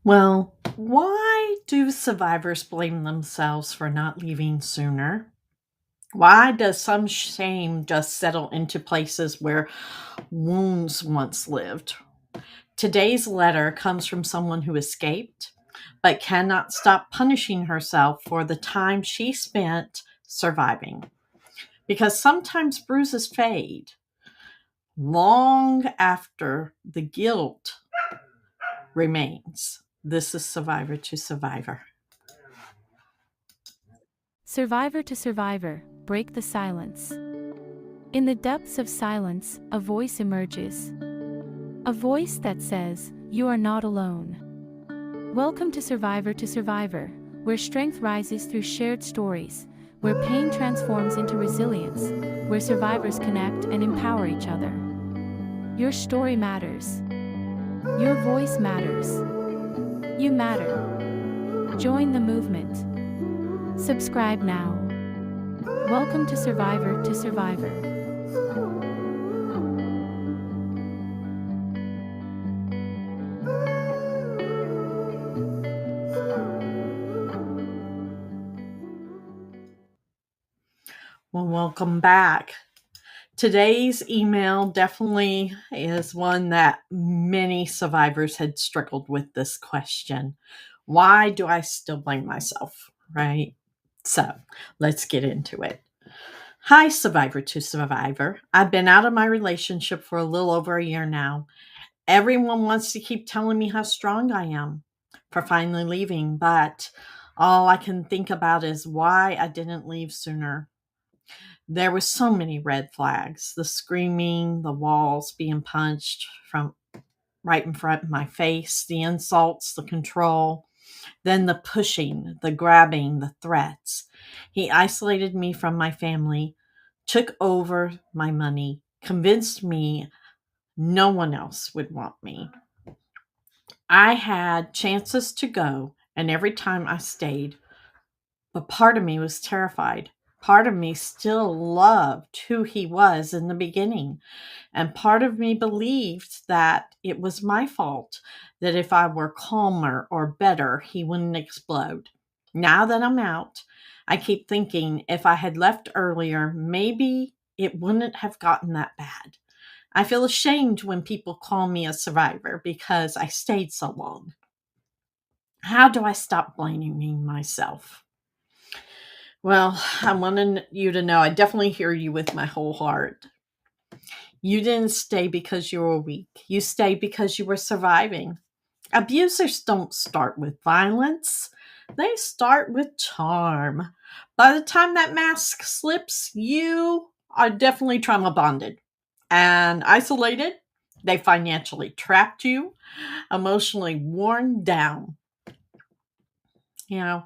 Well, why do survivors blame themselves for not leaving sooner? Why does some shame just settle into places where wounds once lived? Today's letter comes from someone who escaped, but cannot stop punishing herself for the time she spent surviving. Because sometimes bruises fade long after the guilt remains. This is Survivor to Survivor. Survivor to survivor, break the silence. In the depths of silence, a voice emerges. A voice that says, "You are not alone." Welcome to Survivor, where strength rises through shared stories, where pain transforms into resilience, where survivors connect and empower each other. Your story matters. Your voice matters. You matter. Join the movement. Subscribe now. Welcome to Survivor. Well, welcome back. Today's email definitely is one that many survivors had struggled with this question. Why do I still blame myself? Right? So let's get into it. Hi, Survivor to Survivor. I've been out of my relationship for a little over a year now. Everyone wants to keep telling me how strong I am for finally leaving, but all I can think about is why I didn't leave sooner. There were so many red flags, the screaming, the walls being punched from right in front of my face, the insults, the control, then the pushing, the grabbing, the threats. He isolated me from my family, took over my money, convinced me no one else would want me. I had chances to go, and every time I stayed, but part of me was terrified. Part of me still loved who he was in the beginning. And part of me believed that it was my fault, that if I were calmer or better, he wouldn't explode. Now that I'm out, I keep thinking if I had left earlier, maybe it wouldn't have gotten that bad. I feel ashamed when people call me a survivor because I stayed so long. How do I stop blaming myself? Well, I want you to know I definitely hear you with my whole heart. You didn't stay because you were weak. You stayed because you were surviving. Abusers don't start with violence, they start with charm. By the time that mask slips, you are definitely trauma bonded and isolated. They financially trapped you, emotionally worn down. You know,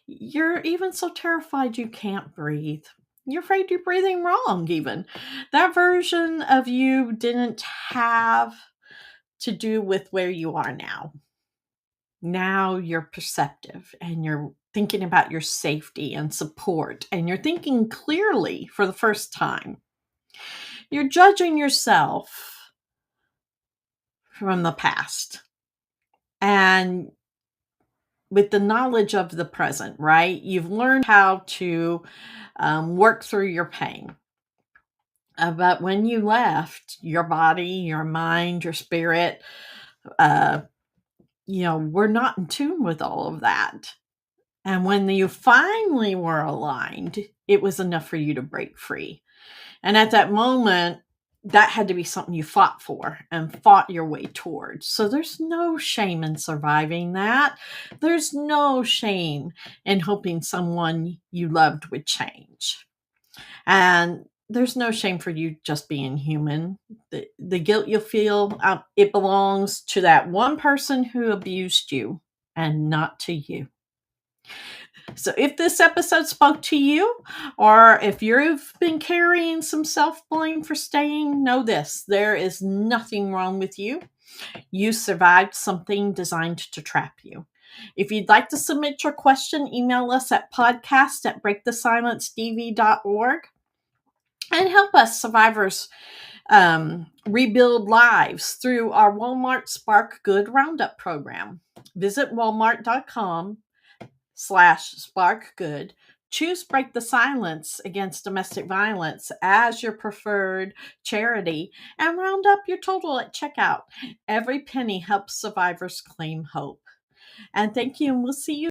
you're even so terrified you can't breathe. You're afraid you're breathing wrong, even. That version of you didn't have to do with where you are now. Now you're perceptive and you're thinking about your safety and support, and you're thinking clearly for the first time. You're judging yourself from the past. And with the knowledge of the present, right? You've learned how to work through your pain. But when you left, your body, your mind, your spirit, uh, we're not in tune with all of that. And when you finally were aligned, it was enough for you to break free. And at that moment, that had to be something you fought for and fought your way towards. So there's no shame in surviving that. There's no shame in hoping someone you loved would change. And there's no shame for you just being human. The guilt you'll feel, it belongs to that one person who abused you and not to you. So if this episode spoke to you, or if you've been carrying some self blame for staying, know this: there is nothing wrong with you. You survived something designed to trap you. If you'd like to submit your question, email us at podcast@breakthesilencedv.org and help us survivors rebuild lives through our Walmart Spark Good Roundup program. Visit walmart.com/sparkgood. Choose Break the Silence Against Domestic Violence as your preferred charity and round up your total at checkout. Every penny helps survivors claim hope. And thank you, and we'll see you